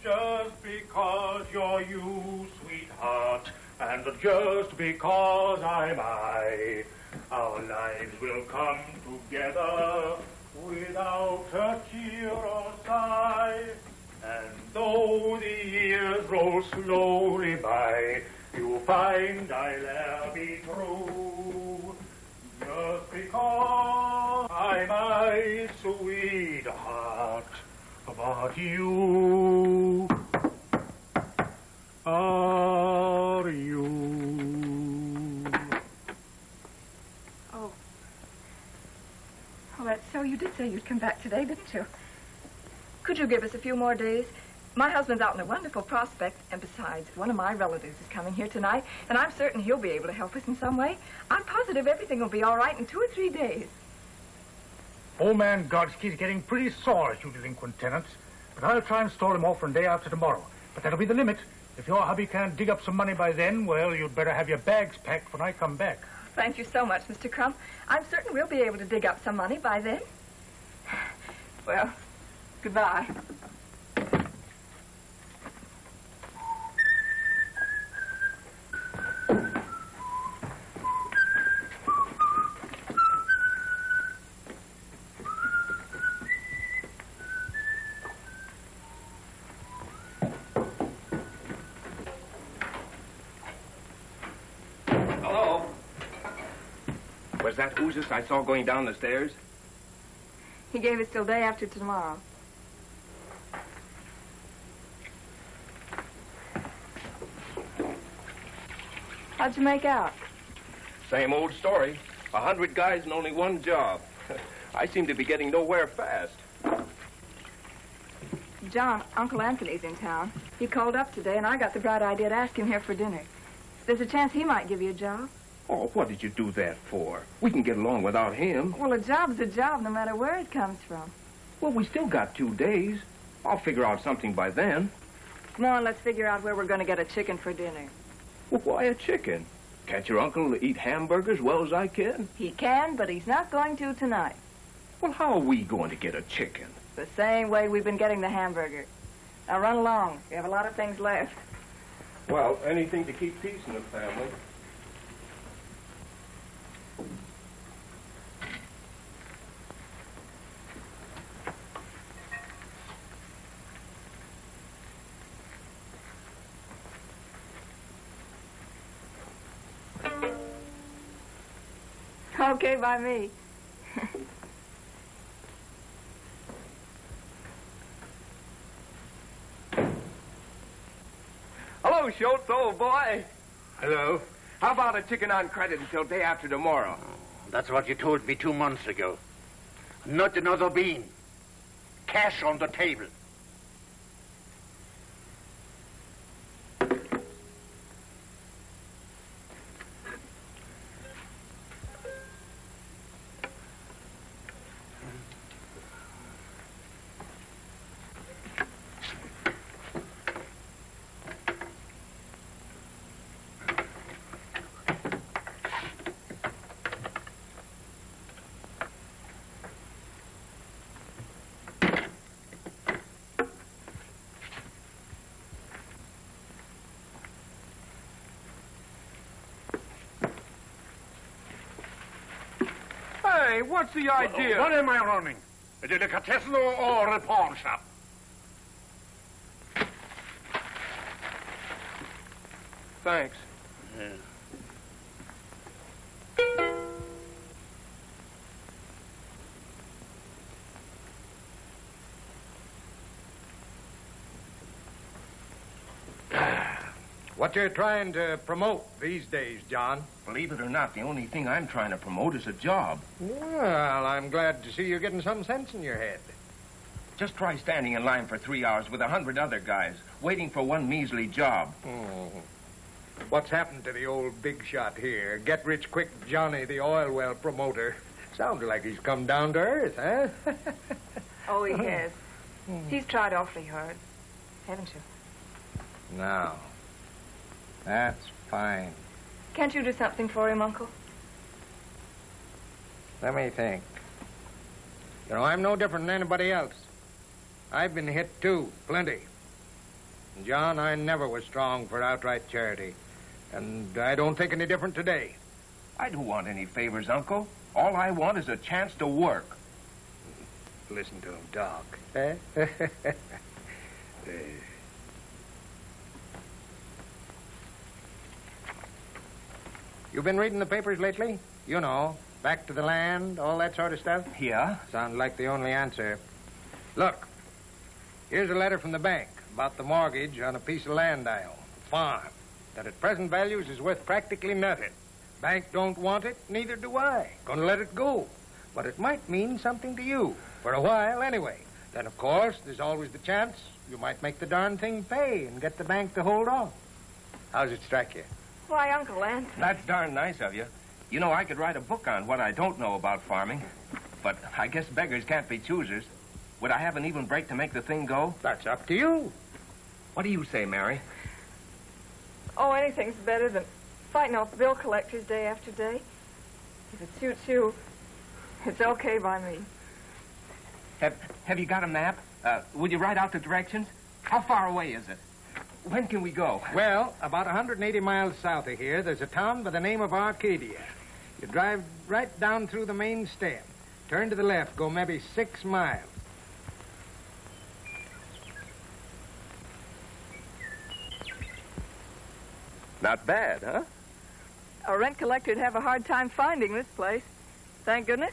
Just because you're you, sweetheart, and just because I'm I, our lives will come together without a tear or sigh. And though the years roll slowly by, you'll find I'll ever be true. Just because I'm my sweetheart, but you are you. Oh, that's so. You did say you'd come back today, didn't you? Could you give us a few more days? My husband's out in a wonderful prospect, and besides, one of my relatives is coming here tonight, and I'm certain he'll be able to help us in some way. I'm positive everything will be all right in 2 or 3 days. Old man Godsky's getting pretty sore at you delinquent tenants, but I'll try and stall him off for a day after tomorrow. But that'll be the limit. If your hubby can't dig up some money by then, well, you'd better have your bags packed when I come back. Thank you so much, Mr. Crump. I'm certain we'll be able to dig up some money by then. Well, goodbye. Was that Oozes I saw going down the stairs? He gave us till day after tomorrow. How'd you make out? Same old story. 100 guys and only one job. I seem to be getting nowhere fast. John, Uncle Anthony's in town. He called up today, and I got the bright idea to ask him here for dinner. There's a chance he might give you a job. Oh, what did you do that for? We can get along without him. Well, a job's a job, no matter where it comes from. Well, we still got 2 days. I'll figure out something by then. Come on, let's figure out where we're going to get a chicken for dinner. Well, why a chicken? Can't your uncle eat hamburgers as well as I can? He can, but he's not going to tonight. Well, how are we going to get a chicken? The same way we've been getting the hamburger. Now, run along. We have a lot of things left. Well, anything to keep peace in the family. Okay, by me. Hello, Schultz, old boy. Hello. How about a chicken on credit until day after tomorrow? That's what you told me 2 months ago. Not another bean. Cash on the table. Hey, what's the idea? What am I running? A delicatessen or a pawn shop? Thanks. Yeah. What you're trying to promote these days, John? Believe it or not, the only thing I'm trying to promote is a job. Well, I'm glad to see you're getting some sense in your head. Just try standing in line for 3 hours with 100 other guys, waiting for one measly job. What's happened to the old big shot here? Get-rich-quick Johnny, the oil well promoter. Sounds like he's come down to earth, huh? Oh, he has. He's tried awfully hard, haven't you? No. That's fine. Can't you do something for him, Uncle? Let me think. You know, I'm no different than anybody else. I've been hit, too. Plenty. And John, I never was strong for outright charity. And I don't think any different today. I don't want any favors, Uncle. All I want is a chance to work. Listen to him talk. Eh? You been reading the papers lately? You know, back to the land, all that sort of stuff? Yeah? Sounds like the only answer. Look, here's a letter from the bank about the mortgage on a piece of land I own, a farm, that at present values is worth practically nothing. Bank don't want it, neither do I. Gonna let it go. But it might mean something to you, for a while anyway. Then, of course, there's always the chance you might make the darn thing pay and get the bank to hold on. How's it strike you? Why, Uncle Lance? That's darn nice of you. You know, I could write a book on what I don't know about farming. But I guess beggars can't be choosers. Would I have an even break to make the thing go? That's up to you. What do you say, Mary? Oh, anything's better than fighting off bill collectors day after day. If it suits you, it's okay by me. Have you got a map? Would you write out the directions? How far away is it? When can we go? Well, about 180 miles south of here, there's a town by the name of Arcadia. You drive right down through the main stem. Turn to the left, go maybe 6 miles. Not bad, huh? A rent collector'd have a hard time finding this place. Thank goodness.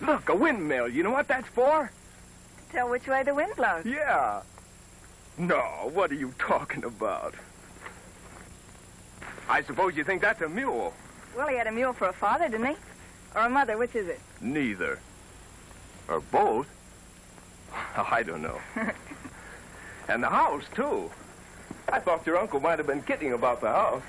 Look, a windmill. You know what that's for? Tell which way the wind blows. Yeah. No, what are you talking about? I suppose you think that's a mule. Well, he had a mule for a father, didn't he? Or a mother, which is it? Neither. Or both. I don't know. And the house, too. I thought your uncle might have been kidding about the house.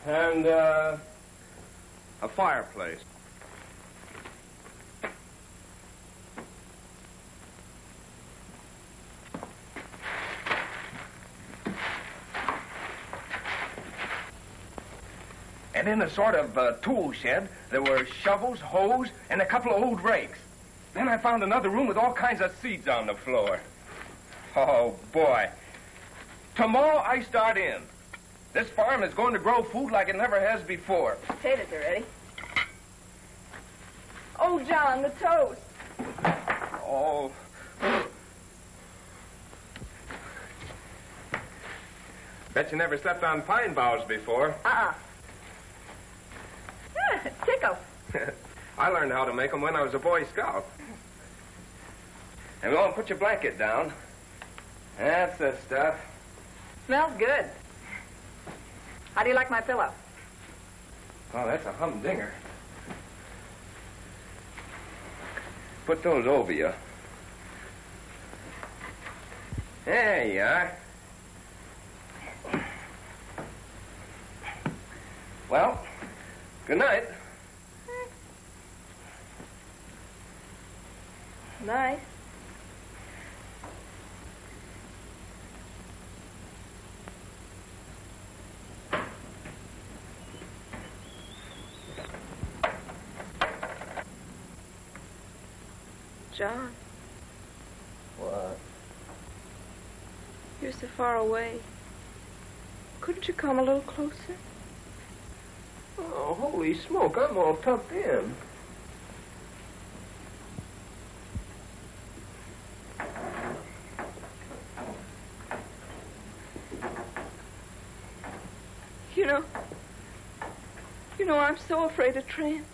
And, a fireplace. And in a sort of tool shed, there were shovels, hoes, and a couple of old rakes. Then I found another room with all kinds of seeds on the floor. Oh, boy. Tomorrow I start in. This farm is going to grow food like it never has before. Potatoes are ready. Oh, John, the toast. Oh. Bet you never slept on pine boughs before. Tickle. I learned how to make them when I was a Boy Scout. And go and put your blanket down. That's the stuff. Smells good. How do you like my pillow? Oh, that's a humdinger. Put those over you. There you are. Well, good night. Nice. John. What? You're so far away. Couldn't you come a little closer? Oh, holy smoke, I'm all tucked in. You know, I'm so afraid of tramps.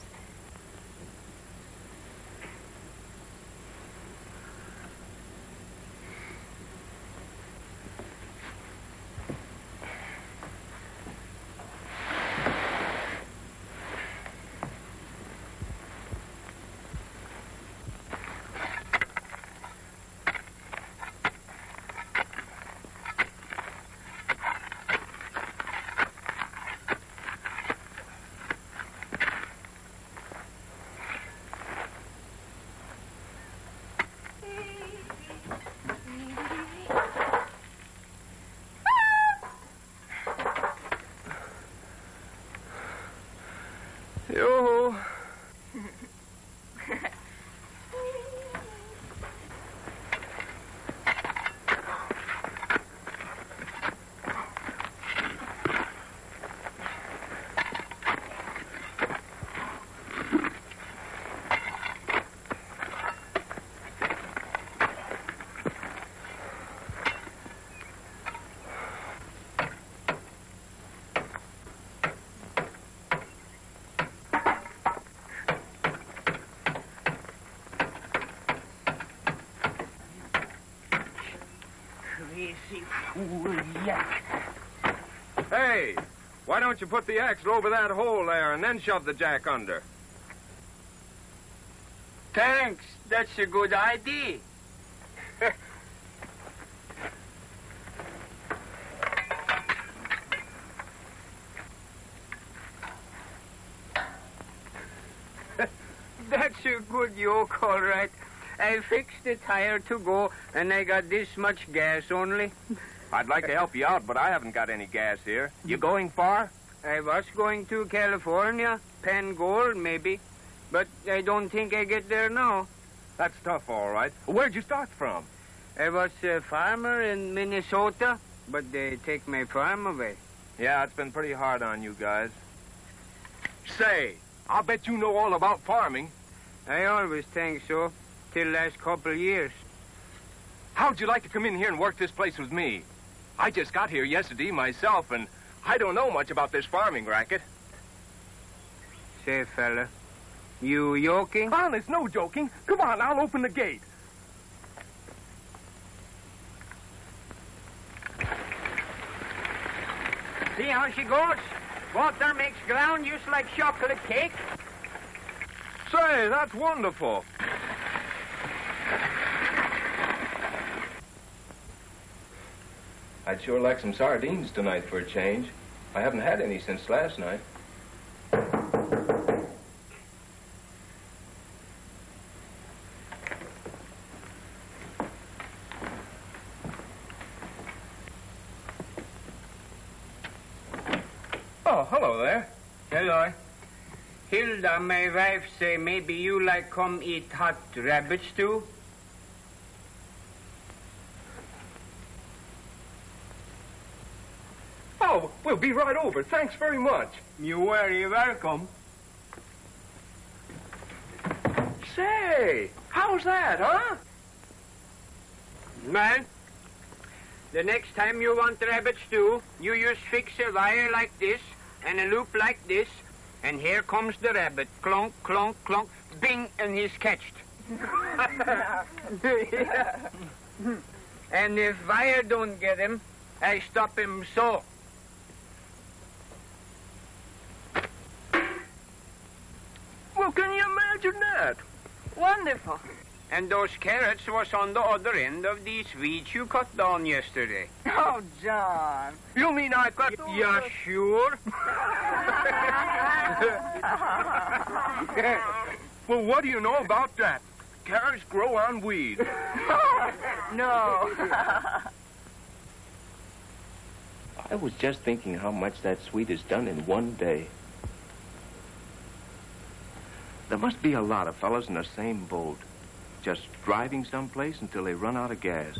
you. Crazy fool, yak. Hey, why don't you put the axle over that hole there and then shove the jack under? Thanks. That's a good idea. That's a good yoke, all right. I fixed the tire to go, and I got this much gas only. I'd like to help you out, but I haven't got any gas here. You going far? I was going to California, Penn Gold, maybe. But I don't think I get there now. That's tough, all right. Where'd you start from? I was a farmer in Minnesota, but they take my farm away. Yeah, it's been pretty hard on you guys. Say, I'll bet you know all about farming. I always think so, till last couple years. How'd you like to come in here and work this place with me? I just got here yesterday myself, and I don't know much about this farming racket. Say, fella, you yoking? Honest, no joking. Come on, I'll open the gate. See how she goes? Water makes ground just like chocolate cake. Say, that's wonderful. I'd sure like some sardines tonight for a change. I haven't had any since last night. Oh, hello there. Hello. Hilda, my wife, say maybe you like come eat hot rabbit stew? Oh, we'll be right over. Thanks very much. You're very welcome. Say, how's that, huh? Man, the next time you want rabbit stew, you just fix a wire like this and a loop like this, and here comes the rabbit. Clonk, clonk, clonk, bing, and he's catched. And if wire don't get him, I stop him so. Well, can you imagine that? Wonderful. And those carrots was on the other end of these weeds you cut down yesterday. Oh, John. You mean I cut... Yeah, sure. Well, what do you know about that? Carrots grow on weeds. No. I was just thinking how much that sweet is done in one day. There must be a lot of fellas in the same boat, just driving someplace until they run out of gas.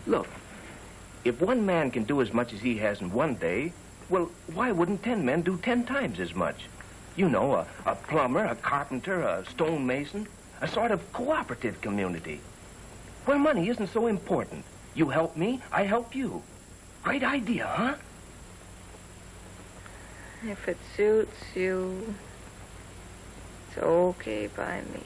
Look, if one man can do as much as he has in one day, well, why wouldn't 10 men do 10 times as much? You know, a plumber, a carpenter, a stonemason, a sort of cooperative community, where money isn't so important. You help me, I help you. Great idea, huh? If it suits you, it's okay by me.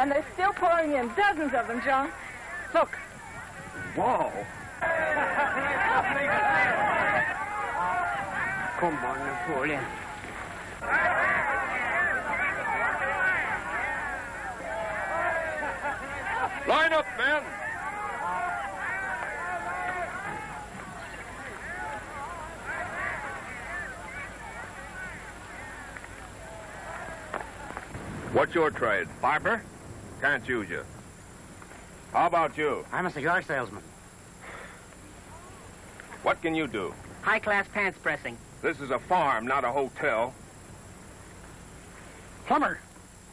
And they're still pouring in, dozens of them, John. Look. Whoa. Come on, Napoleon. Line up, men. What's your trade? Barber? Can't use you. How about you? I'm a cigar salesman. What can you do? High-class pants pressing. This is a farm, not a hotel. Plumber.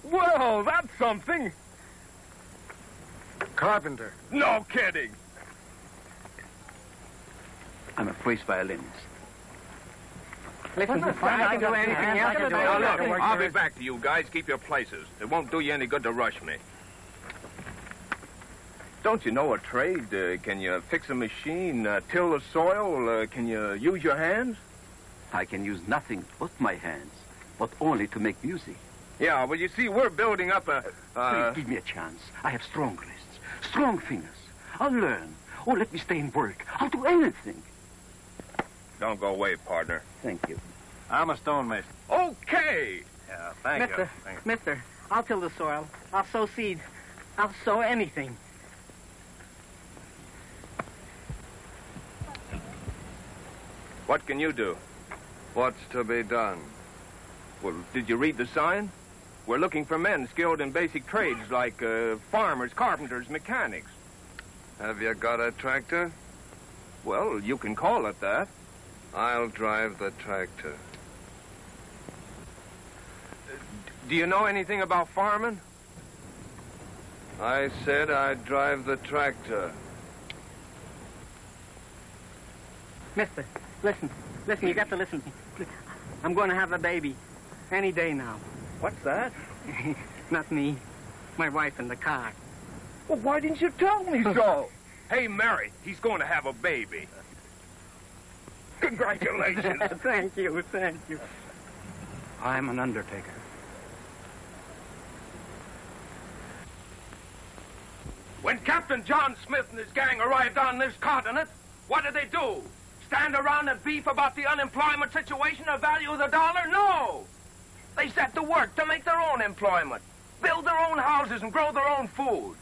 Well, that's something. Carpenter. No kidding. I'm a voice violinist. Listen, if I can do anything else, Now, look, I'll be back to you guys. Keep your places. It won't do you any good to rush me. Don't you know a trade? Can you fix a machine, till the soil? Can you use your hands? I can use nothing but my hands, but only to make music. Yeah, well, you see, we're building up a... Please give me a chance. I have strong wrists, strong fingers. I'll learn. Oh, let me stay and work. I'll do anything. Don't go away, partner. Thank you. I'm a stonemason. Okay. Yeah, thank you. Mister, I'll till the soil. I'll sow seed. I'll sow anything. What can you do? What's to be done? Well, did you read the sign? We're looking for men skilled in basic trades like farmers, carpenters, mechanics. Have you got a tractor? Well, you can call it that. I'll drive the tractor. Do you know anything about farming? I said I'd drive the tractor. Mister, listen. Listen, you got to listen to me. I'm going to have a baby. Any day now. What's that? Not me. My wife in the car. Well, why didn't you tell me so? Hey, Mary, he's going to have a baby. Congratulations. Thank you, thank you. I'm an undertaker. When Captain John Smith and his gang arrived on this continent, what did they do? Stand around and beef about the unemployment situation or value of the dollar? No! They set to work to make their own employment, build their own houses and grow their own food.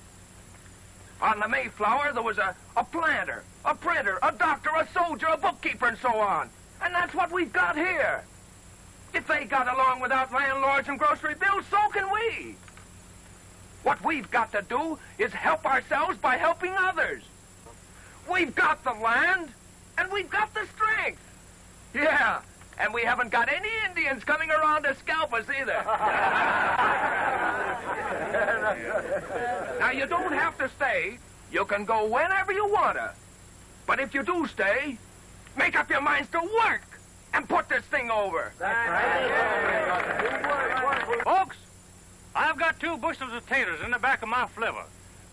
On the Mayflower, there was a planter, a printer, a doctor, a soldier, a bookkeeper, and so on. And that's what we've got here. If they got along without landlords and grocery bills, so can we. What we've got to do is help ourselves by helping others. We've got the land, and we've got the strength. Yeah, and we haven't got any Indians coming around to scalp us either. Now, you don't have to stay. You can go whenever you want to. But if you do stay, make up your minds to work and put this thing over. Folks, I've got 2 bushels of taters in the back of my flivver.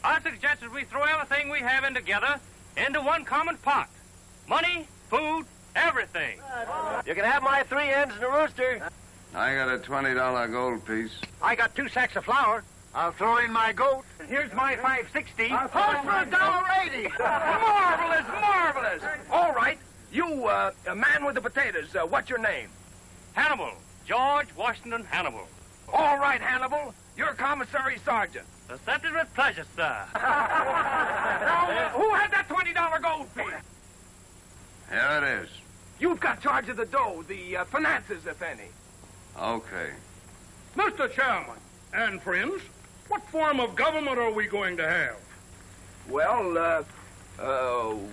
I suggest that we throw everything we have in together into one common pot. Money, food, everything. You can have my 3 hens and a rooster. I got a $20 gold piece. I got 2 sacks of flour. I'll throw in my goat. Here's my $5.60. Hold for $1.80. Marvelous, marvelous. All right, you, a man with the potatoes, what's your name? Hannibal. George Washington Hannibal. All right, Hannibal, you're commissary sergeant. Accepted with pleasure, sir. Now, who had that $20 gold piece? Here it is. You've got charge of the dough, the finances, if any. Okay. Mr. Chairman and friends, what form of government are we going to have? Well,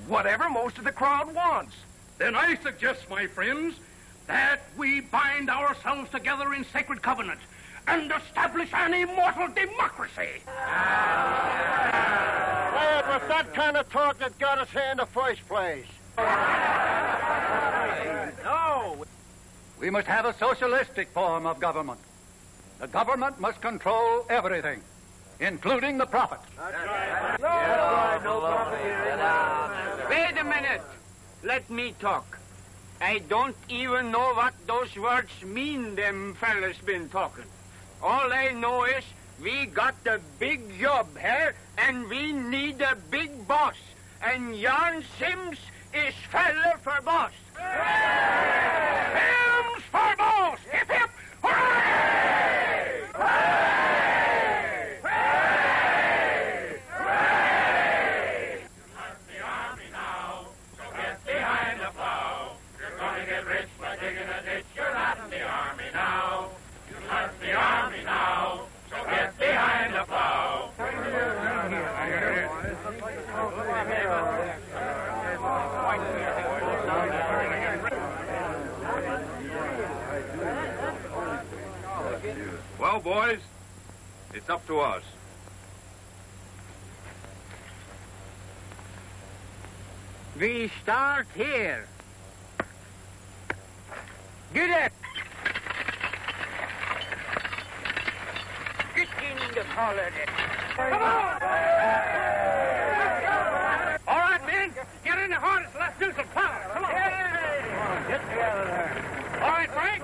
whatever most of the crowd wants. Then I suggest, my friends, that we bind ourselves together in sacred covenant and establish an immortal democracy. Well, it was that kind of talk that got us here in the first place. No. We must have a socialistic form of government. The government must control everything, including the profit. Wait a minute. Let me talk. I don't even know what those words mean them fellas been talking. All I know is We got a big job here, and we need a big boss. And Jan Sims is feller for boss. Sims for boss! Hip, hip! Hooray! Hooray! Hooray! Hooray! Start the army now, so get behind the plow. You're gonna get rich by digging a ditch. You're not in the army now. You start the army now, so get behind the plow. Well, boys, it's up to us. We start here. Get up. Get in the collar. Come on! All right, men, get in the harness. Let's do some plowing. Come on. Get together there. All right, Frank.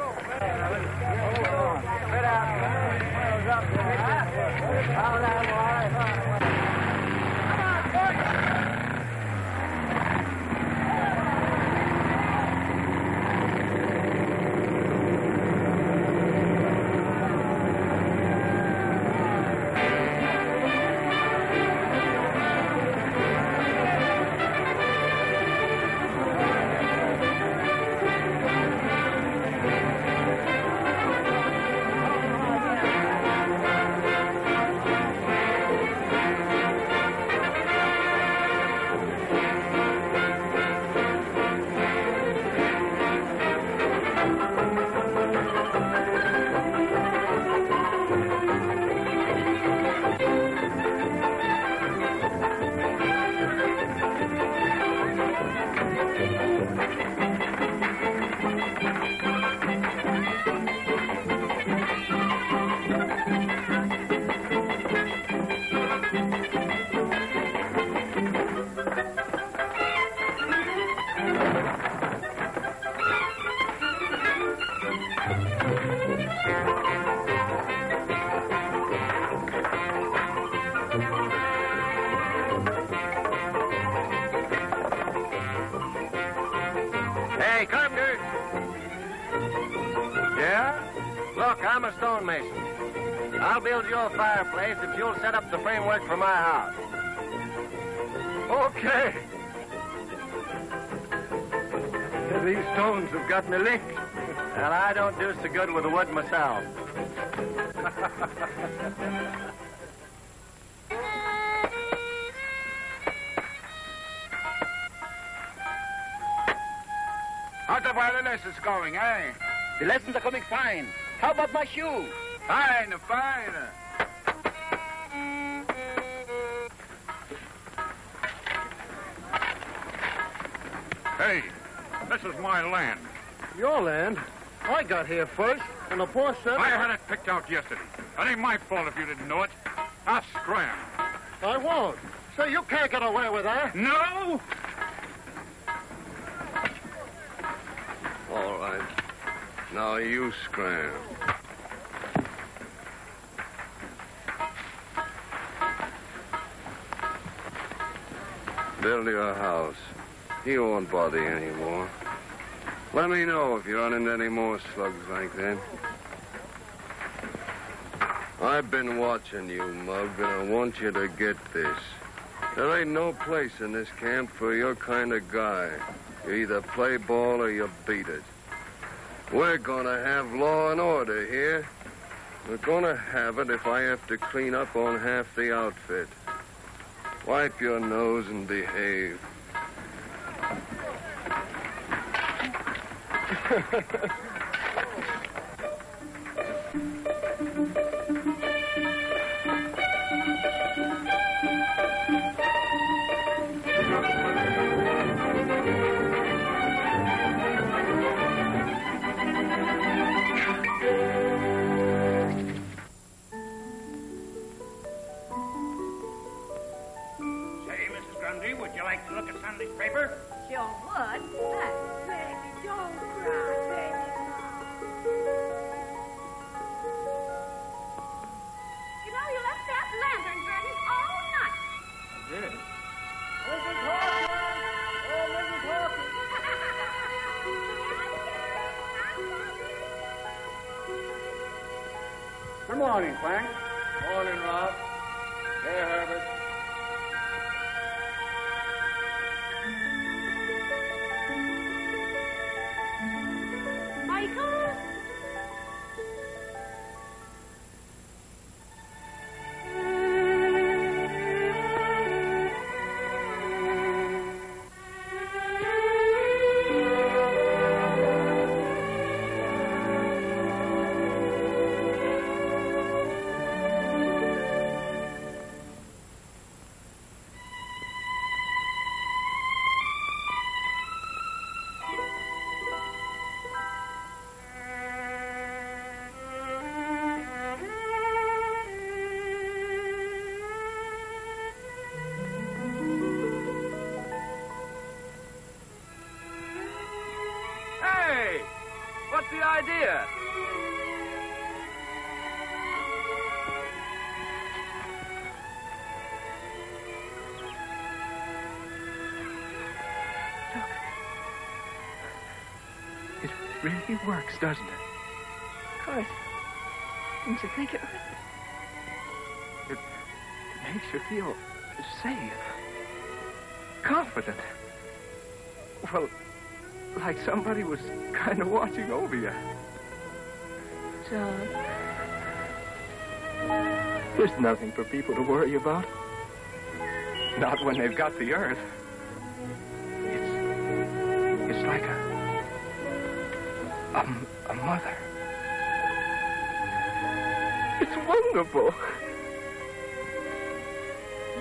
Hey, Carpenter. Yeah? Look, I'm a stonemason. I'll build you a fireplace if you'll set up the framework for my house. Okay. These stones have got me licked. And I don't do so good with the wood myself. How's the violinists going, eh? The lessons are coming fine. How about my shoe? Fine, fine. Hey, this is my land. Your land? I got here first, and the boss said... I had it picked out yesterday. It ain't my fault if you didn't know it. I'll scram. I won't. So you can't get away with that. No? All right. Now you scram. Build your house. He won't bother you anymore. Let me know if you run into any more slugs like that. I've been watching you, Mug, and I want you to get this. There ain't no place in this camp for your kind of guy. You either play ball or you beat it. We're gonna have law and order here. We're gonna have it if I have to clean up on half the outfit. Wipe your nose and behave. Would you like to look at Sunday's paper? Sure would. Baby, don't cry, baby. You know, Yeah. Good morning, Frank. Morning, Rob. Here, Herbert. Michael? Hey! What's the idea? It really works, doesn't it? Of course. Didn't you think it would? It makes you feel safe, confident. Well, like somebody was kind of watching over you. John. There's nothing for people to worry about. Not when they've got the earth. It's like a mother. It's wonderful.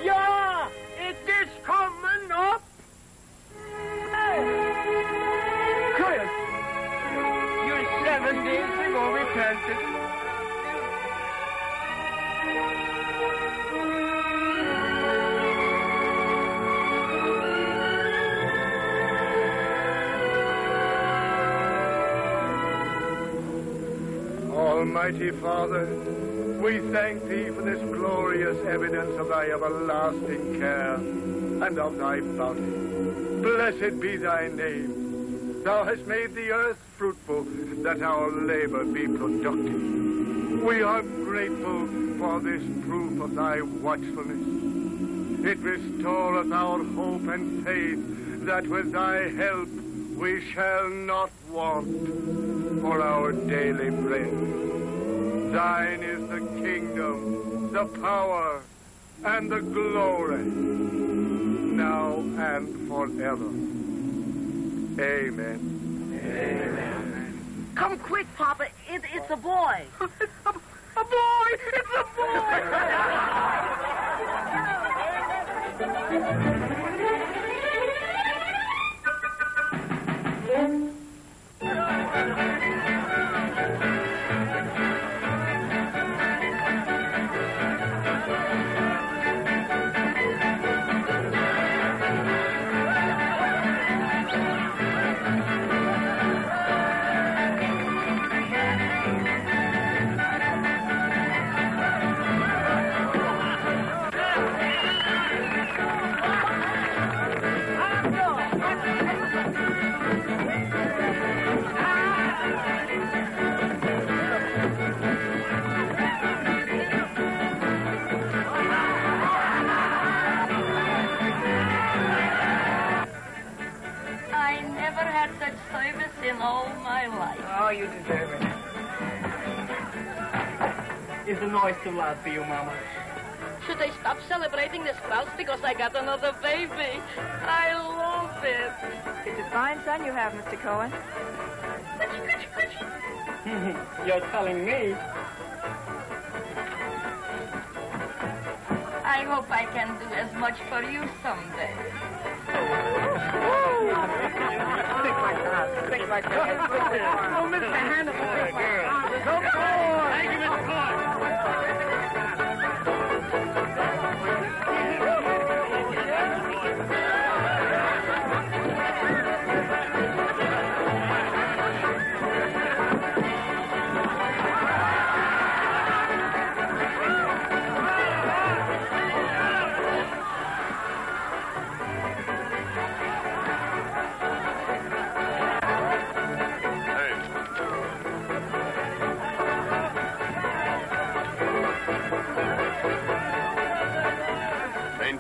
Yeah, it is coming up. Chris! You 7 days ago repented. Almighty Father, we thank thee for this glorious evidence of thy everlasting care and of thy bounty. Blessed be thy name. Thou hast made the earth fruitful, that our labor be productive. We are grateful for this proof of thy watchfulness. It restoreth our hope and faith that with thy help we shall not want for our daily bread. Thine is the kingdom, the power, and the glory, now and forever. Amen. Amen. Come quick, Papa. It's a boy. A boy! It's a I never had such service in all my life. Oh, you deserve it. Is the noise too loud for you, Mama? Should I stop celebrating this spouse because I got another baby? I love it. It's a fine son you have, Mr. Cohen. You're telling me. I hope I can do as much for you someday. Think like that. Think like that. Oh, Mr. Hannibal. Go boy. Thank you, Mr. Cohen.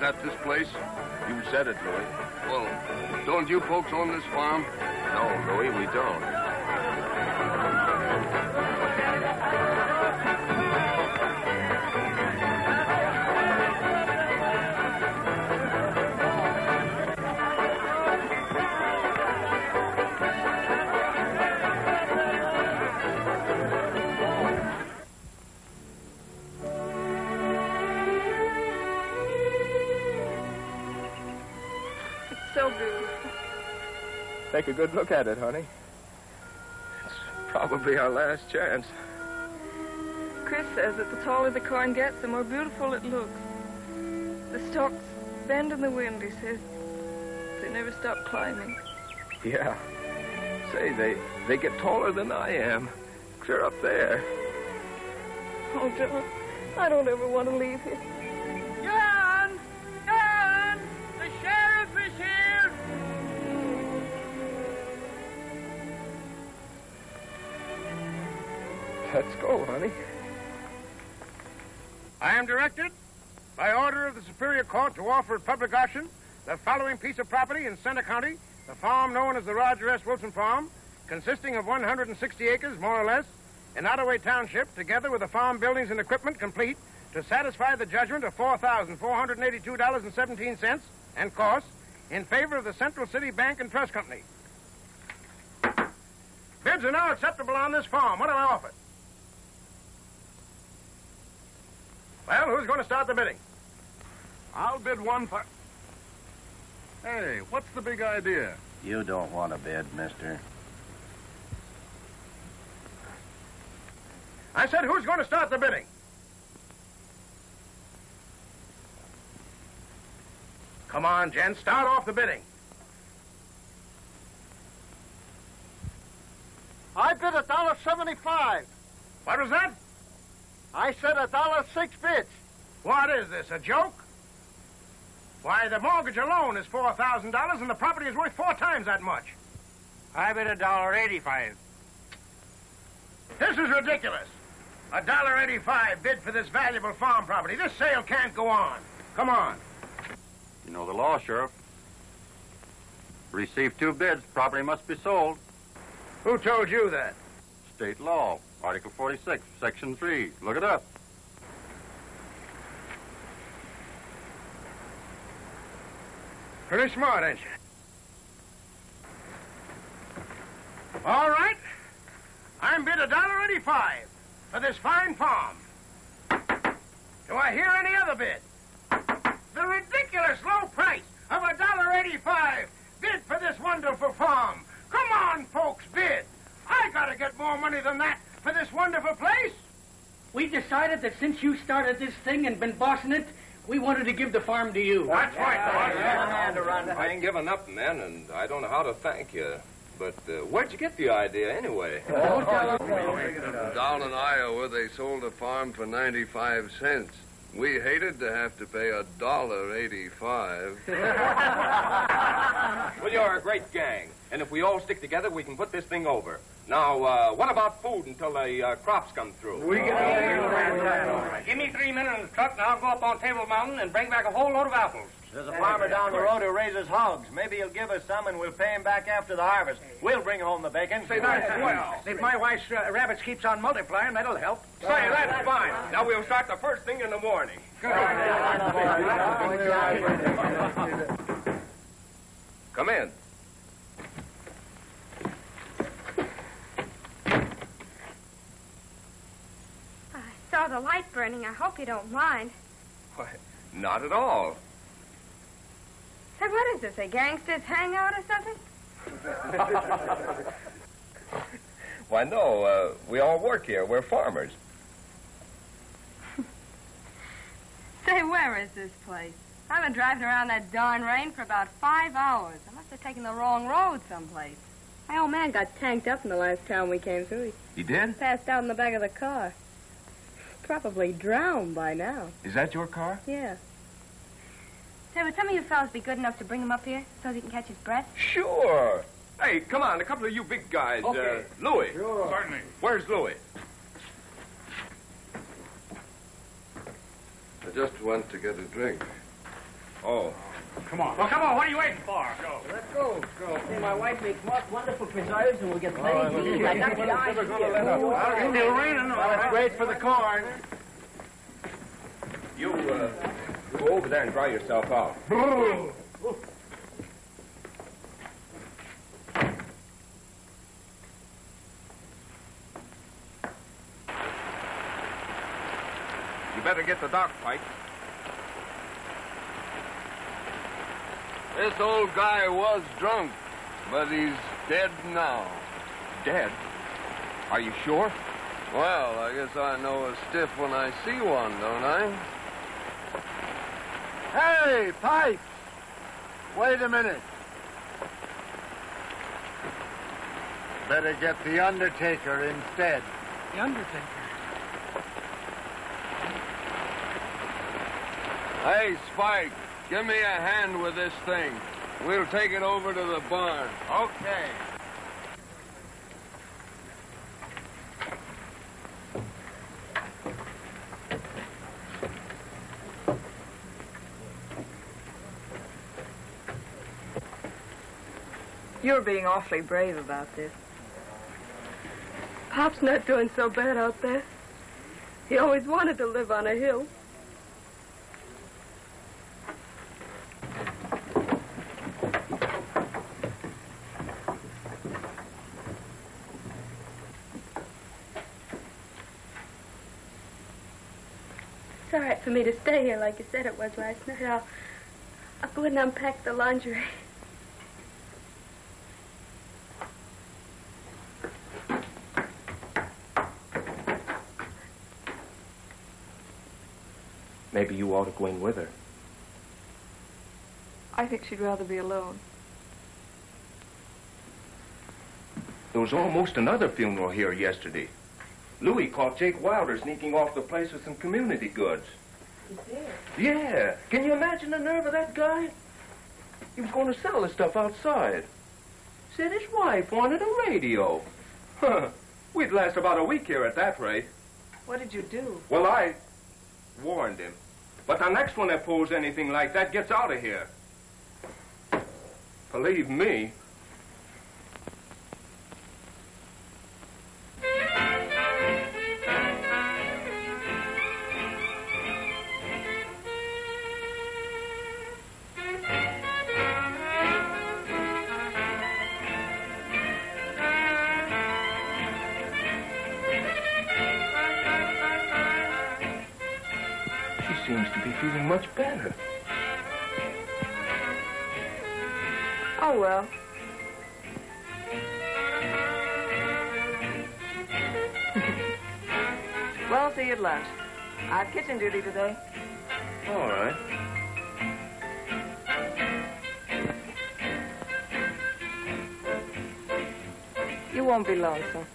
Isn't that this place? You said it, Louis. Well, don't you folks own this farm? No, Louis, we don't. So beautiful. Take a good look at it, honey. It's probably our last chance. Chris says that the taller the corn gets, the more beautiful it looks. The stalks bend in the wind, he says. They never stop climbing. Yeah. Say, they get taller than I am. Clear up there. Oh, John, I don't ever want to leave here. John! John! The sheriff is here! Let's go, honey. I am directed, by order of the Superior Court, to offer at public auction the following piece of property in Center County, the farm known as the Roger S. Wilson Farm, consisting of 160 acres, more or less, in Ottaway Township, together with the farm buildings and equipment complete, to satisfy the judgment of $4,482.17 and costs in favor of the Central City Bank and Trust Company. Bids are now acceptable on this farm. What do I offer? Well, who's going to start the bidding? I'll bid one for... Hey, what's the big idea? You don't want to bid, mister. I said, who's going to start the bidding? Come on, Jen, start off the bidding. I bid $1.75. What was that? I said $1.06 bids. What is this, a joke? Why, the mortgage alone is $4,000 and the property is worth 4 times that much. I bid $1.85. This is ridiculous. $1.85 bid for this valuable farm property. This sale can't go on. Come on. You know the law, Sheriff. Receive 2 bids, property must be sold. Who told you that? State law, Article 46, Section 3. Look it up. Pretty smart, ain't you? All right. I'm bid $1.85 for this fine farm. Do I hear any other bid? The ridiculous low price of $1.85 bid for this wonderful farm. Come on, folks, bid. I gotta get more money than that for this wonderful place. We decided that since you started this thing and been bossing it, we wanted to give the farm to you. That's right, boss. I ain't given up, man, and I don't know how to thank you. But where'd you get the idea, anyway? Down in Iowa, they sold a farm for 95 cents. We hated to have to pay $1.85. Well, you're a great gang. And if we all stick together, we can put this thing over. Now, what about food until the crops come through? Give me 3 minutes in the truck, and I'll go up on Table Mountain and bring back a whole load of apples. There's a farmer down the road who raises hogs. Maybe he'll give us some, and we'll pay him back after the harvest. We'll bring home the bacon. Say, that's well. If my wife's rabbits keeps on multiplying, that'll help. Say, that's fine. Now we'll start the first thing in the morning. Come in. I saw the light burning. I hope you don't mind. Why, not at all. Say, what is this, a gangster's hangout or something? Why, no. We all work here. We're farmers. Say, where is this place? I've been driving around that darn rain for about 5 hours. I must have taken the wrong road someplace. My old man got tanked up in the last town we came through. He did? He passed out in the back of the car. Probably drowned by now. Is that your car? Yeah. Say, would some of you fellas be good enough to bring him up here so he can catch his breath? Sure. Hey, come on, a couple of you big guys. Okay. Louis. Sure. Certainly. Where's Louis? I just went to get a drink. Oh. Come on. Well, come on. What are you waiting for? Go. Let's go. See, my wife makes most wonderful preserves, and we'll get plenty to eat. I got the eyes here. Well, Still raining. well, it's great for the corn. You go over there and dry yourself out. You better get the dock pipe. This old guy was drunk, but he's dead now. Dead? Are you sure? Well, I guess I know a stiff when I see one, don't I? Hey, Pipes! Wait a minute. Better get the Undertaker instead. The Undertaker? Hey, Spike, give me a hand with this thing. We'll take it over to the barn. Okay. You're being awfully brave about this. Pop's not doing so bad out there. He always wanted to live on a hill. It's all right for me to stay here like you said it was last night. I'll go in and unpack the laundry. Maybe you ought to go in with her. I think she'd rather be alone. There was almost another funeral here yesterday. Louis caught Jake Wilder sneaking off the place with some community goods. He did? Yeah. Can you imagine the nerve of that guy? He was going to sell the stuff outside. Said his wife wanted a radio. Huh. We'd last about a week here at that rate. What did you do? Well, I warned him. But the next one that pulls anything like that gets out of here. Believe me. Seems to be feeling much better. Oh, well. Well, see you at lunch. I have kitchen duty today. All right. You won't be lonesome.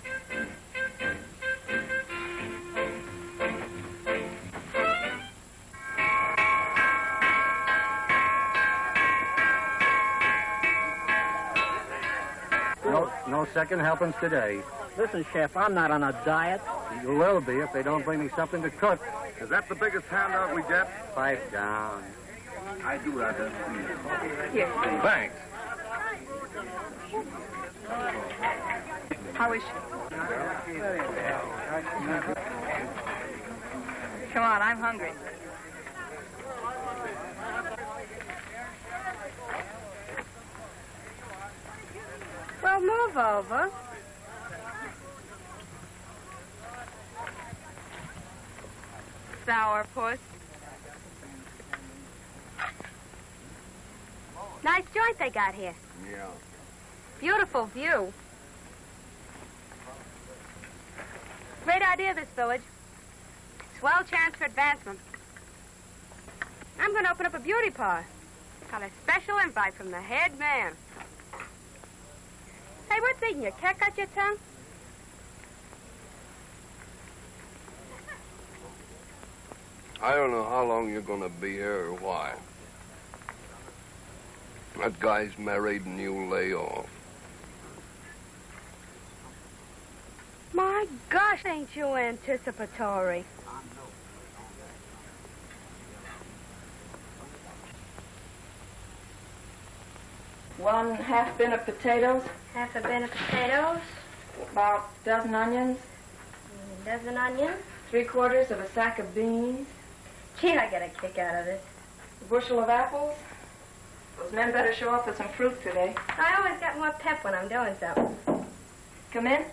No second helpings today. Listen, Chef, I'm not on a diet. You will be if they don't bring me something to cook. Is that the biggest handout we get? Pipe down. I do rather. Here. Thanks. How is she? Come on, I'm hungry. Well, move over. Sourpuss. Nice joint they got here. Yeah. Beautiful view. Great idea, this village. Swell chance for advancement. I'm going to open up a beauty parlor. Got a special invite from the head man. Hey, what's eating you? Cat got your tongue? I don't know how long you're going to be here or why. That guy's married and you lay off. My gosh, ain't you anticipatory? 1 half bin of potatoes. Half a bin of potatoes. About a dozen onions. A dozen onions. 3/4 of a sack of beans. Gee, I get a kick out of this. A bushel of apples. Those men better show up with some fruit today. I always got more pep when I'm doing something. Come in.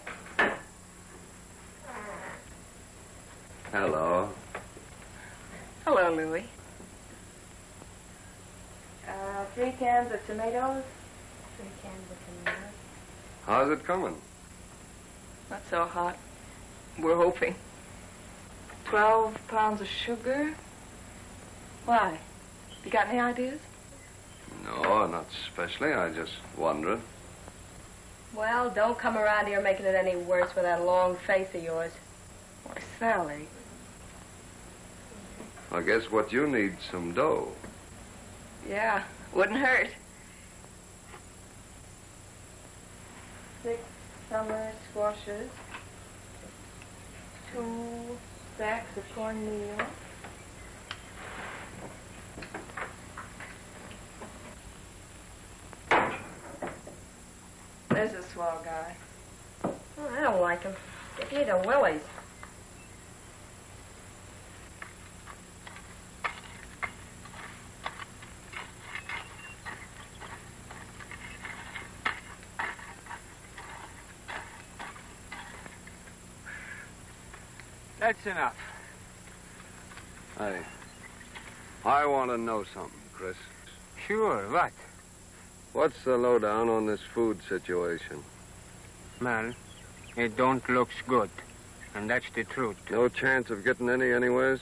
Hello. Hello, Louie. 3 cans of tomatoes. 3 cans of tomatoes. How's it coming? Not so hot. We're hoping. 12 pounds of sugar. Why? You got any ideas? No, not especially. I just wondered. Well, don't come around here making it any worse with that long face of yours. Why, Sally. I guess what you need some dough. Yeah, wouldn't hurt. 6 summer squashes. 2 sacks of cornmeal. There's a swell guy. Oh, I don't like him. Give me the willies. That's enough. Hey, I want to know something, Chris. Sure, what? What's the lowdown on this food situation? Well, it don't looks good. And that's the truth. No chance of getting any anyways?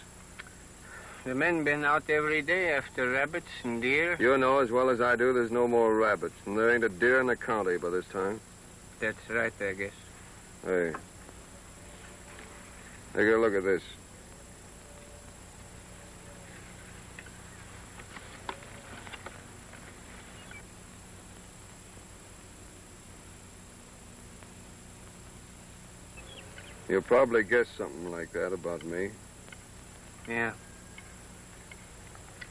The men been out every day after rabbits and deer. You know as well as I do there's no more rabbits, and there ain't a deer in the county by this time. That's right, I guess. Hey. Take a look at this. You'll probably guess something like that about me. Yeah.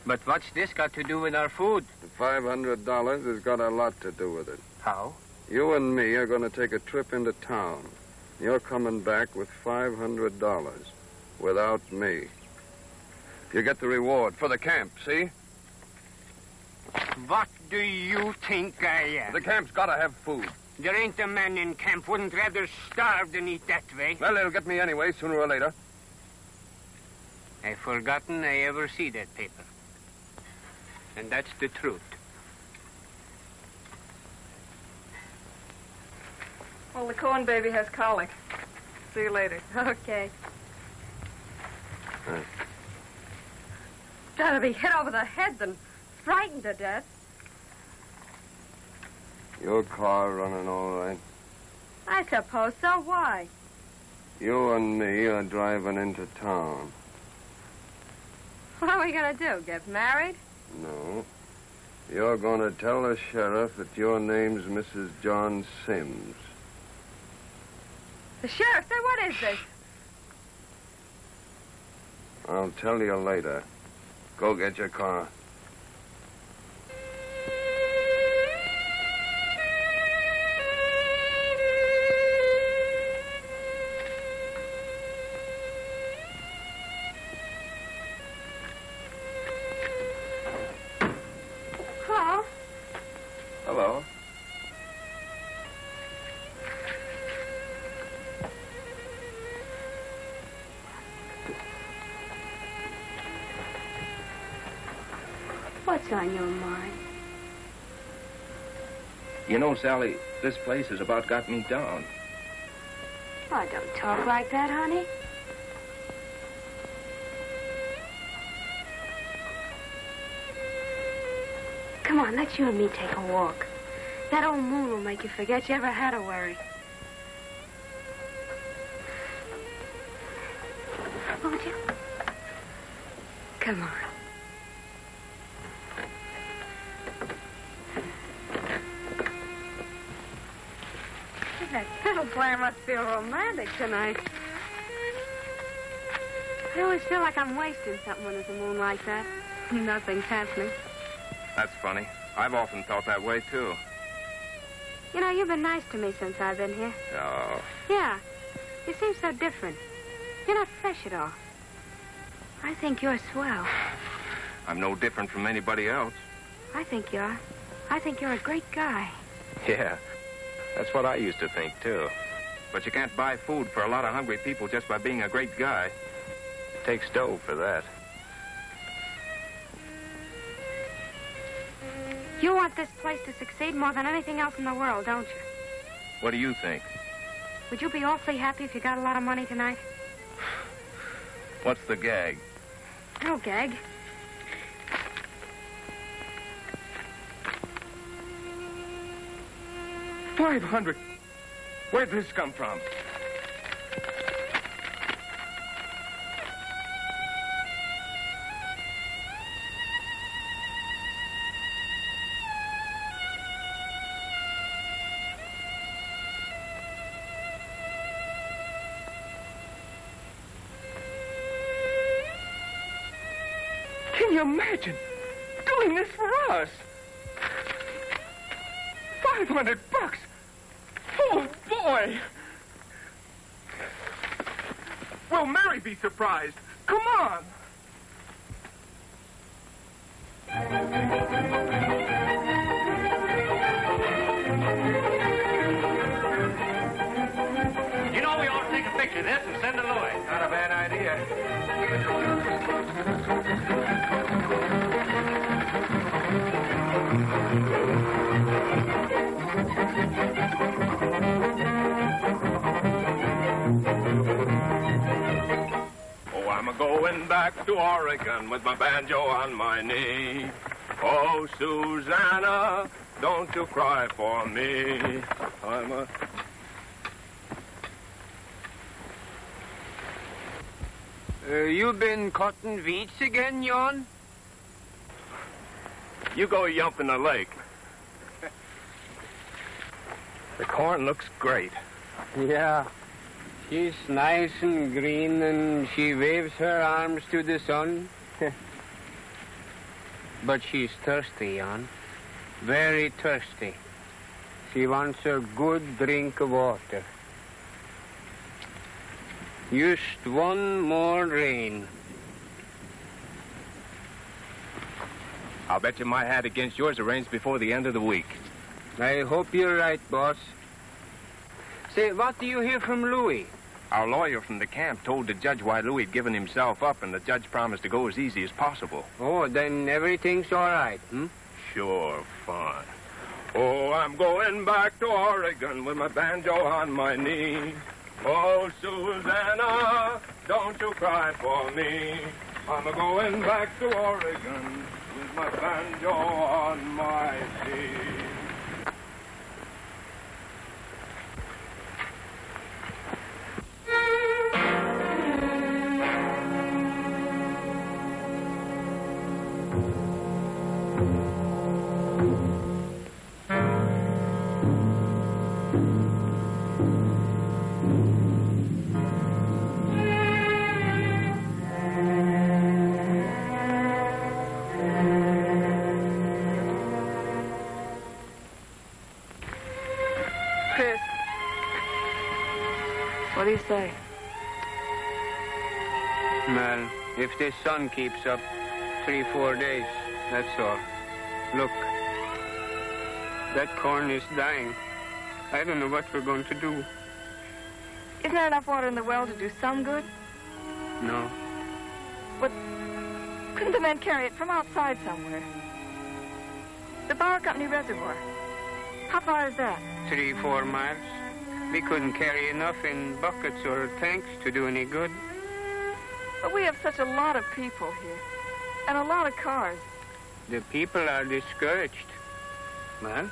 But what's this got to do with our food? The $500 has got a lot to do with it. How? You and me are going to take a trip into town. You're coming back with $500 without me. You get the reward for the camp, see? What do you think I am? The camp's got to have food. There ain't a man in camp wouldn't rather starve than eat that way. Well, it'll get me anyway, sooner or later. I've forgotten I ever see that paper. And that's the truth. Well, the Cohen baby has colic. See you later. Okay. Right. Better be hit over the head than frightened to death. Your car running all right? I suppose so. Why? You and me are driving into town. What are we going to do, get married? No. You're going to tell the sheriff that your name's Mrs. John Sims. The sheriff? Say, what is this? I'll tell you later. Go get your car. Hello? Hello. What's on your mind? You know, Sally, this place has about got me down. Oh, don't talk like that, honey. Come on, let you and me take a walk. That old moon will make you forget you ever had a worry. Won't you? Come on. That fiddle player must feel romantic tonight. I always feel like I'm wasting something when there's a moon like that. Nothing's happening. That's funny. I've often felt that way, too. You know, you've been nice to me since I've been here. Oh. Yeah. You seem so different. You're not fresh at all. I think you're swell. I'm no different from anybody else. I think you are. I think you're a great guy. Yeah, that's what I used to think, too. But you can't buy food for a lot of hungry people just by being a great guy. It takes dough for that. You want this place to succeed more than anything else in the world, don't you? What do you think? Would you be awfully happy if you got a lot of money tonight? What's the gag? No gag. $500. Where'd this come from? Can you imagine doing this for us? $500. Oh, boy. Will Mary be surprised? Come on. You know, we ought to take a picture of this and send to Louis. Not a bad idea. Oh, I'm a-going back to Oregon with my banjo on my knee. Oh, Susanna, don't you cry for me. I'm a... You been cutting weeds again, Jan? You go yump in the lake. The corn looks great. Yeah. She's nice and green, and she waves her arms to the sun. But she's thirsty, Jan. Very thirsty. She wants a good drink of water. Just one more rain. I'll bet you my hat against yours arranged before the end of the week. I hope you're right, boss. Say, what do you hear from Louis? Our lawyer from the camp told the judge why Louis had given himself up, and the judge promised to go as easy as possible. Oh, then everything's all right, hmm? Sure, fine. Oh, I'm going back to Oregon with my banjo on my knee. Oh, Susanna, don't you cry for me. I'm a-going back to Oregon with my banjo on my knee. What do you say? Well, if this sun keeps up 3-4 days, that's all. Look, that corn is dying. I don't know what we're going to do. Isn't there enough water in the well to do some good? No. But couldn't the men carry it from outside somewhere? The Power Company reservoir. How far is that? 3-4 miles. We couldn't carry enough in buckets or tanks to do any good. But we have such a lot of people here. And a lot of cars. The people are discouraged. Well,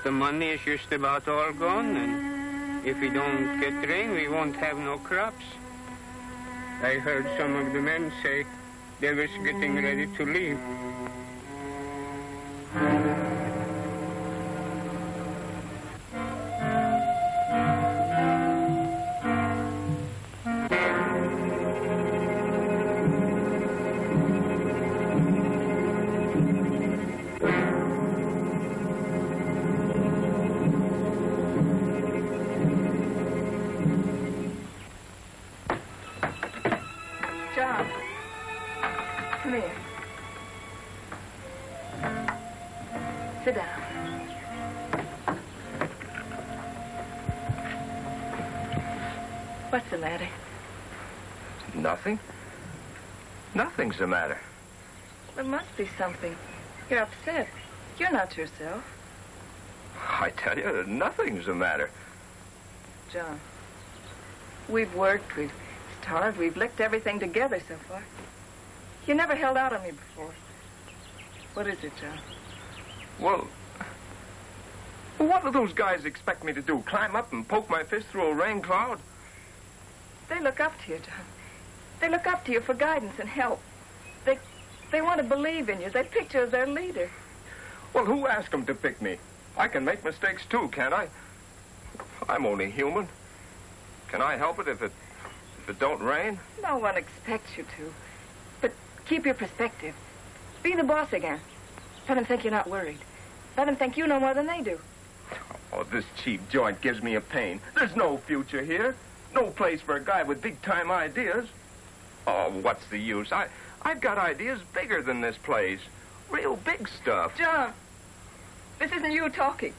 the money is just about all gone, and if we don't get rain, we won't have no crops. I heard some of the men say they was getting ready to leave. Sit down. What's the matter? Nothing. Nothing's the matter. There must be something. You're upset. You're not yourself. I tell you, nothing's the matter. John, we've worked, we've starved, we've licked everything together so far. You never held out on me before. What is it, John? Well, what do those guys expect me to do? Climb up and poke my fist through a rain cloud? They look up to you, John. They look up to you for guidance and help. They want to believe in you. They picked you as their leader. Well, who asked them to pick me? I can make mistakes too, can't I? I'm only human. Can I help it if it don't rain? No one expects you to. But keep your perspective. Be the boss again. Let them think you're not worried. Let them think you know more than they do. Oh, this cheap joint gives me a pain. There's no future here. No place for a guy with big-time ideas. Oh, what's the use? I've got ideas bigger than this place. Real big stuff. John, this isn't you talking.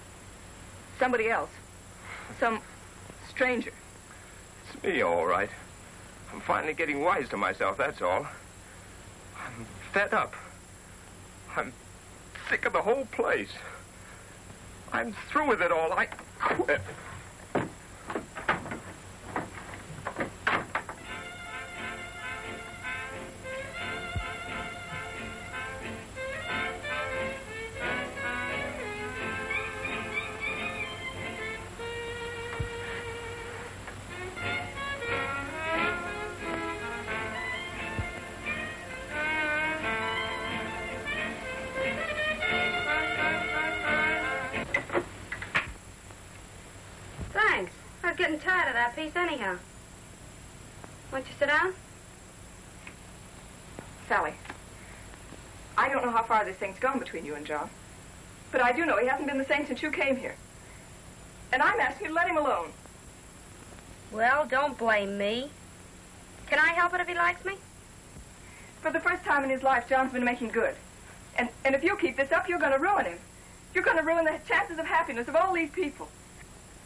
Somebody else. Some stranger. It's me, all right. I'm finally getting wise to myself, that's all. I'm fed up. I'm sick of the whole place. I'm through with it all. I quit. Getting tired of that piece anyhow. Won't you sit down? Sally, I don't know how far this thing's gone between you and John, but I do know he hasn't been the same since you came here. And I'm asking you to let him alone. Well, don't blame me. Can I help it if he likes me? For the first time in his life, John's been making good. And if you keep this up, you're going to ruin him. You're going to ruin the chances of happiness of all these people.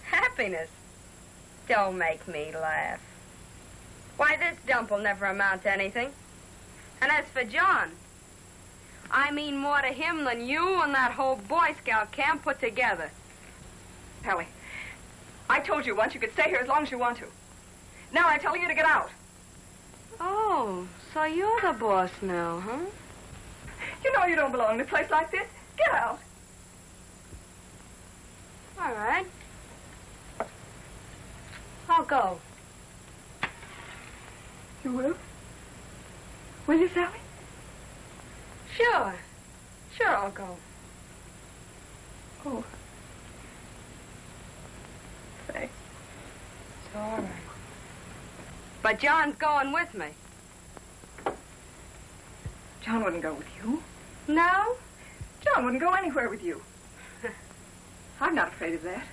Happiness? Don't make me laugh. Why, this dump will never amount to anything. And as for John, I mean more to him than you and that whole Boy Scout camp put together. Ellie, I told you once you could stay here as long as you want to. Now I'm telling you to get out. Oh, so you're the boss now, huh? You know you don't belong in a place like this. Get out. All right. I'll go. You will? Will you, Sally? Sure. Sure, I'll go. Oh. Thanks. It's all right. But John's going with me. John wouldn't go with you. No? John wouldn't go anywhere with you. I'm not afraid of that.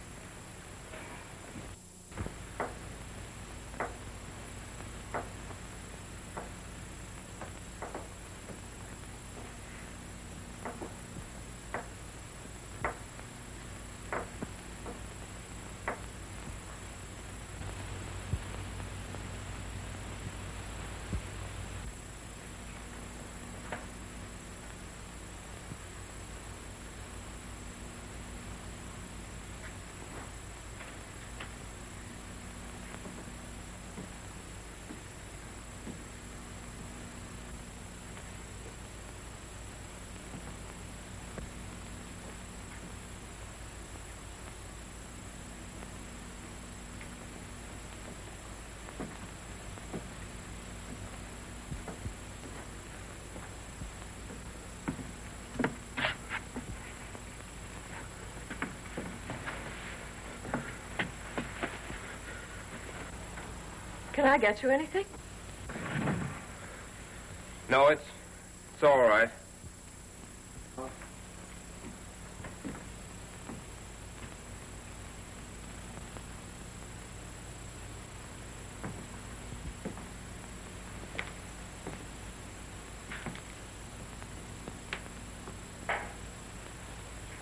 Can I get you anything? No, it's all right.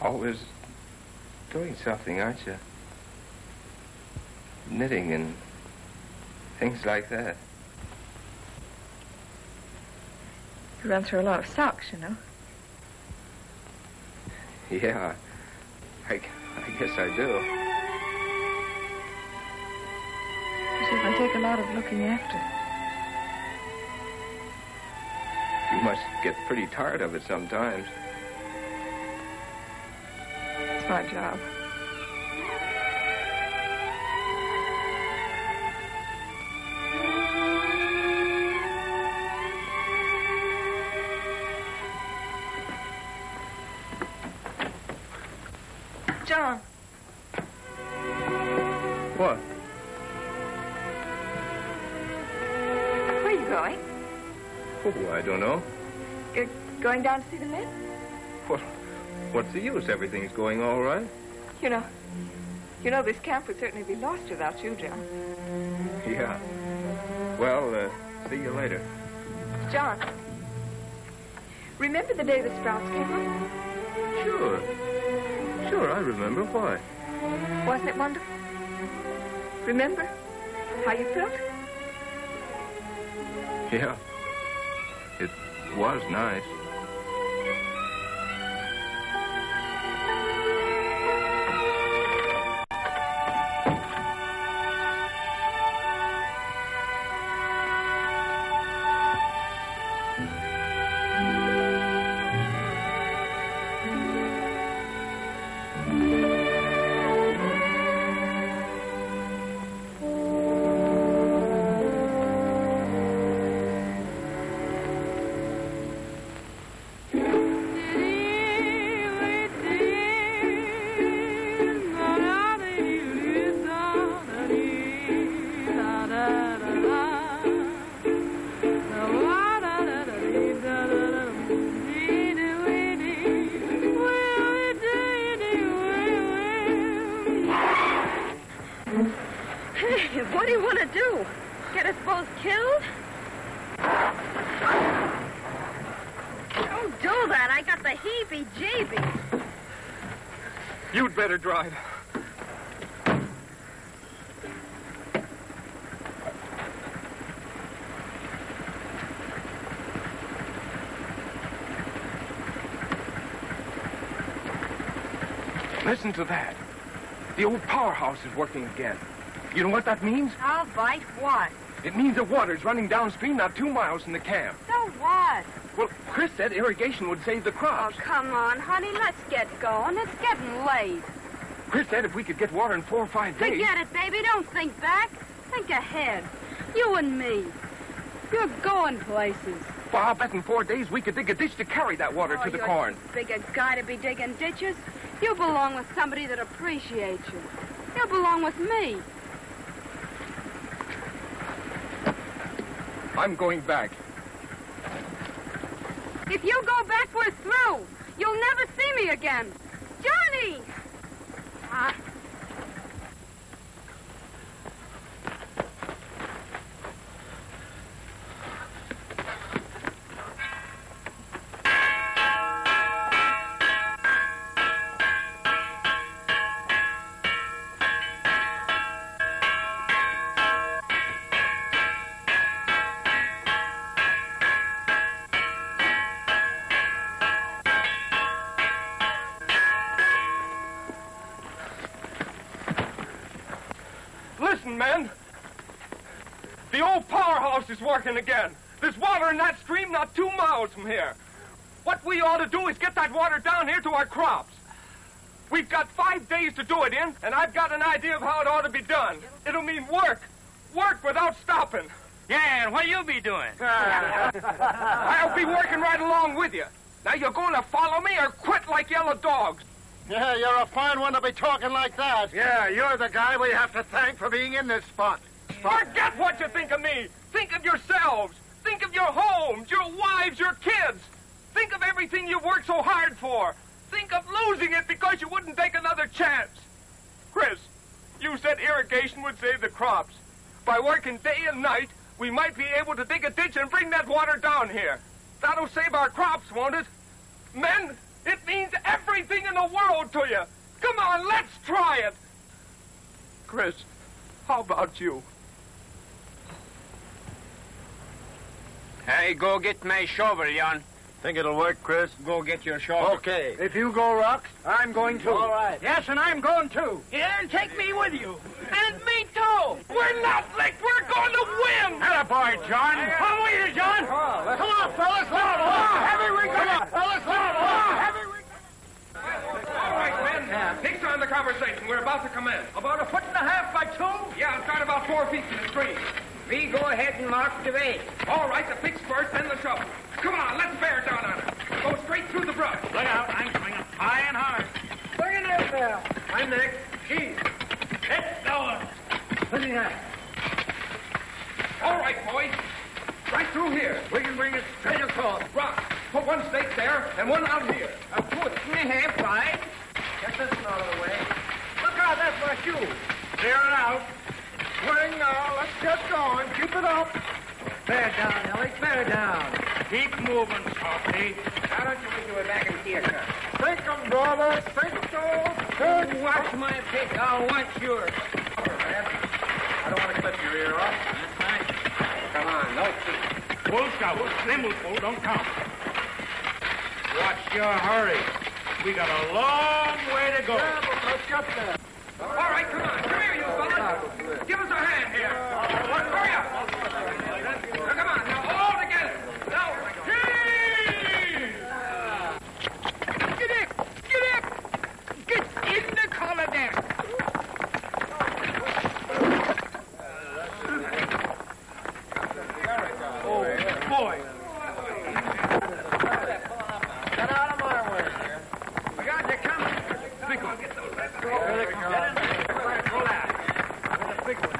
always doing something, aren't you? Knitting and things like that. You run through a lot of socks, you know. Yeah, I guess I do. You see, I take a lot of looking after. You must get pretty tired of it sometimes. It's my job. John. What? Where are you going? Oh, I don't know. You're going down to see the men? Well, what's the use? Everything's going all right. You know this camp would certainly be lost without you, John. Yeah. Well, see you later. John, remember the day the Sprouts came up? Sure. Sure, I remember. Why? Wasn't it wonderful? Remember how you felt? Yeah. It was nice. What do you want to do? Get us both killed? Don't do that. I got the heebie-jeebies. You'd better drive. Listen to that. The old powerhouse is working again. You know what that means? I'll bite what? It means the water's running downstream not 2 miles from the camp. So what? Well, Chris said irrigation would save the crops. Oh, come on, honey. Let's get going. It's getting late. Chris said if we could get water in 4 or 5 days... Forget it, baby. Don't think back. Think ahead. You and me. You're going places. Well, I'll bet in 4 days we could dig a ditch to carry that water to the you're corn. too big a guy to be digging ditches. You belong with somebody that appreciates you. You belong with me. I'm going back. If you go back, we're through. You'll never see me again. Johnny! Listen, men. The old powerhouse is working again. There's water in that stream not 2 miles from here. What we ought to do is get that water down here to our crops. We've got 5 days to do it in, and I've got an idea of how it ought to be done. It'll mean work. Work without stopping. Yeah, and what you be doing? I'll be working right along with you. Now, you're going to follow me or quit like yellow dogs. Yeah, you're a fine one to be talking like that. Yeah, you're the guy we have to thank for being in this spot. Forget what you think of me. Think of yourselves. Think of your homes, your wives, your kids. Think of everything you've worked so hard for. Think of losing it because you wouldn't take another chance. Chris, you said irrigation would save the crops. By working day and night, we might be able to dig a ditch and bring that water down here. That'll save our crops, won't it? Men, it means everything in the world to you. Come on, let's try it. Chris, how about you? Hey, go get my shovel, Jan. Think it'll work, Chris? Go get your shovel. Okay. If you go, Rox, I'm going too. All right. Yes, and I'm going too. Yeah, and take me with you. And me too. We're not licked. We're going to win. Attaboy, John. Come with you, John. Come on, fellas. Heavy we go. Fellas, heavy we All right, men. Take time the conversation. We're about to commence. About 1.5 feet by 2? Yeah, start about 4 feet from the stream. We go ahead and mark the way. All right, the picks first, then the shovel. Come on, let's bear down on it. Go straight through the brush. Look out, I'm swinging high and hard. Bring it in there. I'm next. Geez. It's going. Look at that. All right, boys. Right through here. We can bring it straight across. Rock, put one stake there and one out here. A foot and a half wide. Get this one out of the way. Look out, that's my shoe. Clear it out. Swing now. Let's get going. Keep it up. Bear down, Ellie. Bear down. Keep moving, Softy. How don't you wish you were back in theater? Sink 'em, brother. Sink 'em. Good. Watch my pick. I'll watch yours. I don't want to clip your ear off. That's fine. Come on, no feet. Full shovel. Thimbleful, don't count. Watch your hurry. We got a long way to go. Yeah, but let's get there. All right, come on. Come here, you fellas. Give us a hand here. Hurry up. Now, come on. Now, all together. Now, Get up! Get up! Get in the collar there. Oh, boy. Get out of my way. We got you coming. Big one. Get those There they come. Pull out. Big one.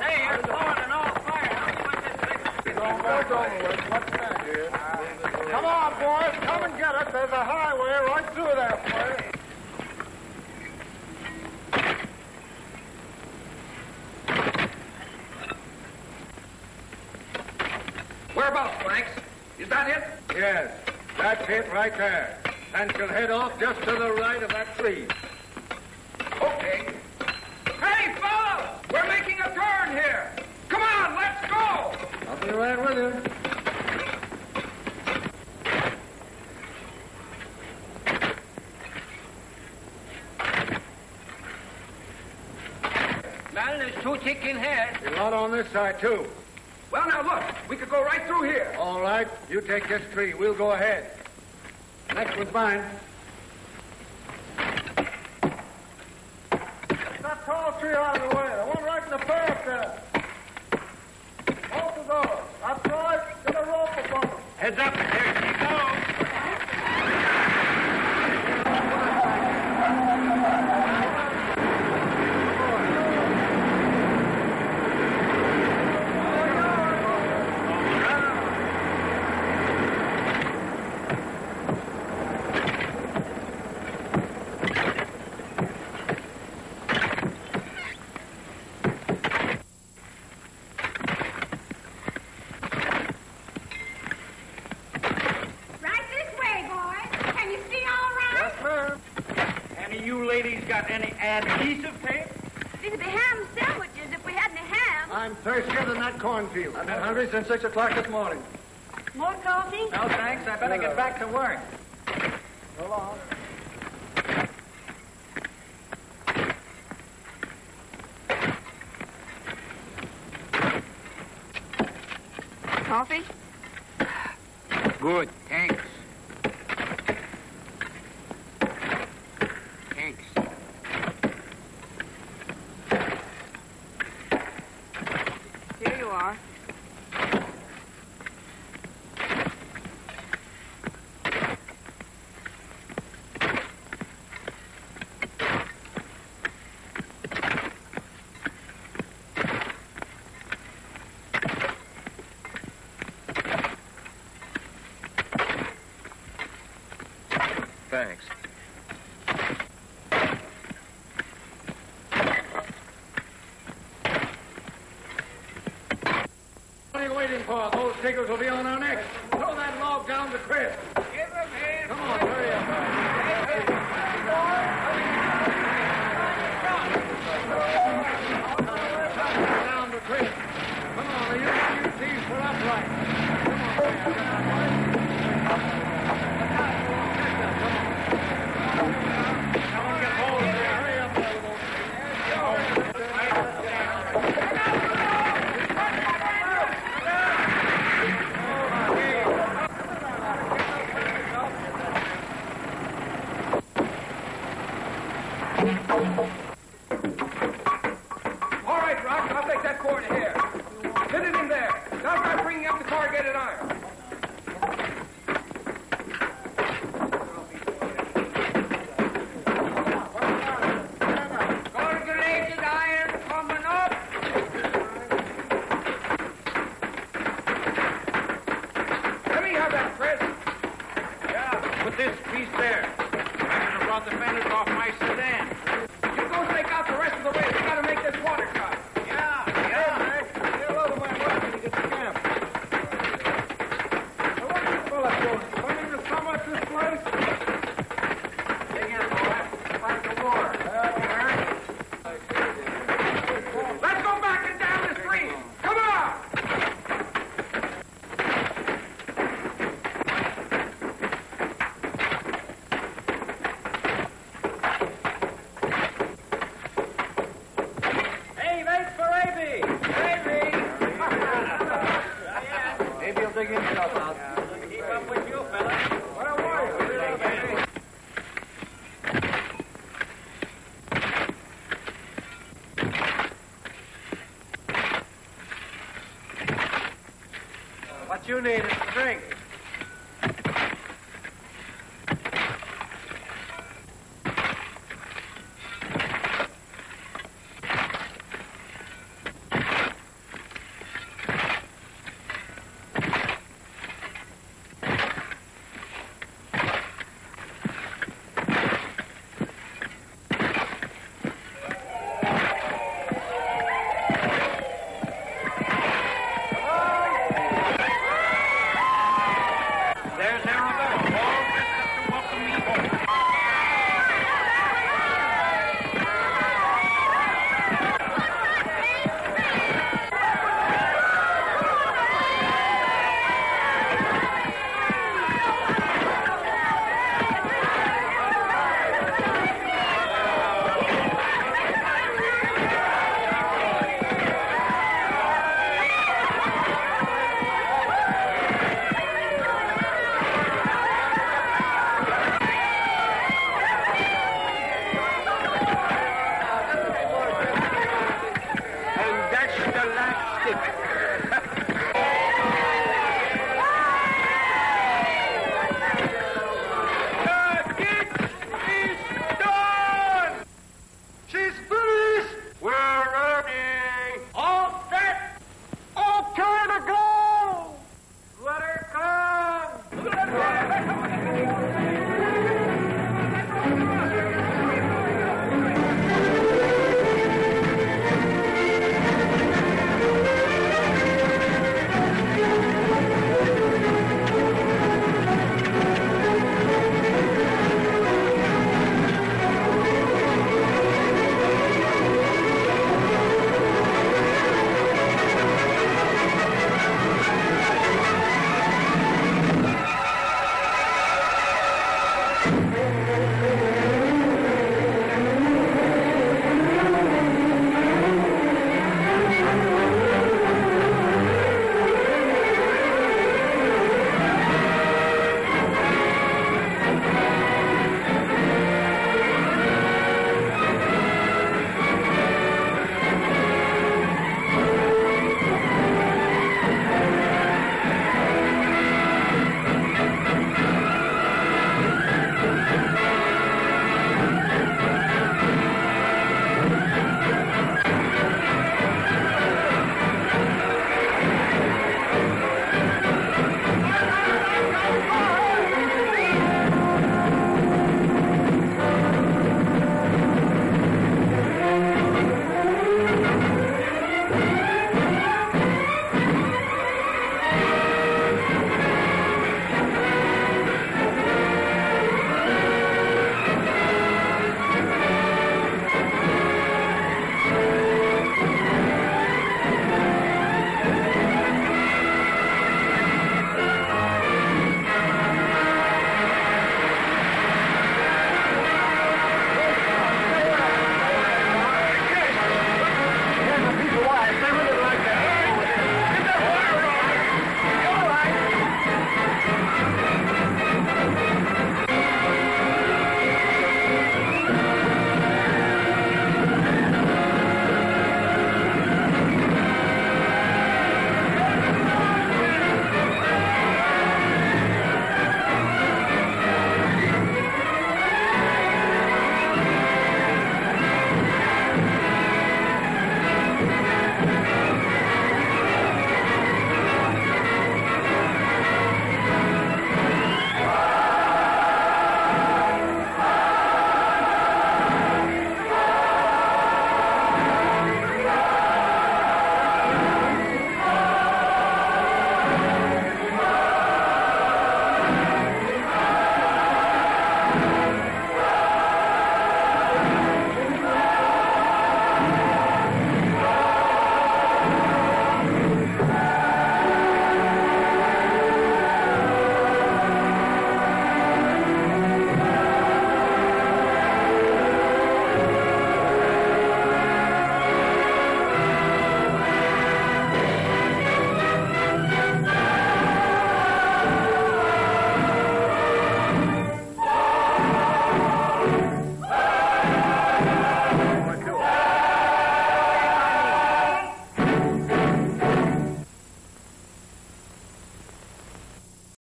Hey, you're blowing an all fire. How do you want this thing? What's that here? Come on, boys. Come and get it. There's a highway right through that way. whereabouts, Franks? Is that it? Yes, that's it right there. And she'll head off just to the right of that tree. Okay. Hey, fellas! We're making a turn here. Come on, let's go! I'll be right with you. Well, there's two thick in here. There's a lot on this side, too. Well, now look, we could go right through here. All right, you take this tree. We'll go ahead. Next one's mine. That tall tree out of the way. The one right in the path there. Both of those. That's right. Get a rope above them. Heads up. There she goes. Got any adhesive tape? These would be ham sandwiches if we had any ham. I'm thirstier than that cornfield. I've been hungry since 6 o'clock this morning. More coffee? No, thanks. I better get back to work. So long. Coffee? Good, thanks. Thanks. Here you are. Thanks. What are you waiting for? Those tickers will be on our necks. Throw that log down the cliff. Give him here. Come on, hurry up. All right, Rock, I'll take that cord here. Fit it in there. Now start bringing up the corrugated iron. Corrugated iron coming up. Let me have that, Chris. Yeah, put this piece there. I should have brought the fenders off my sedan. You go take out the rest of the way. We gotta make this water cut. Yeah. Get a load of my wife when you get to camp. Now, what are you fellas doing? Planning to sum up this place? Dig in, boy. Fight the war. Let's go back and down the stream. Come on! Hey, thanks for Avy. Maybe you'll dig himself out. Keep up with you, fella. Where were you? What you need is a drink. There's Arabella, all dressed up to welcome me home. And that's the last stick. The gig is done! She's finished! We're ready! All set! Okay to go! Let her come!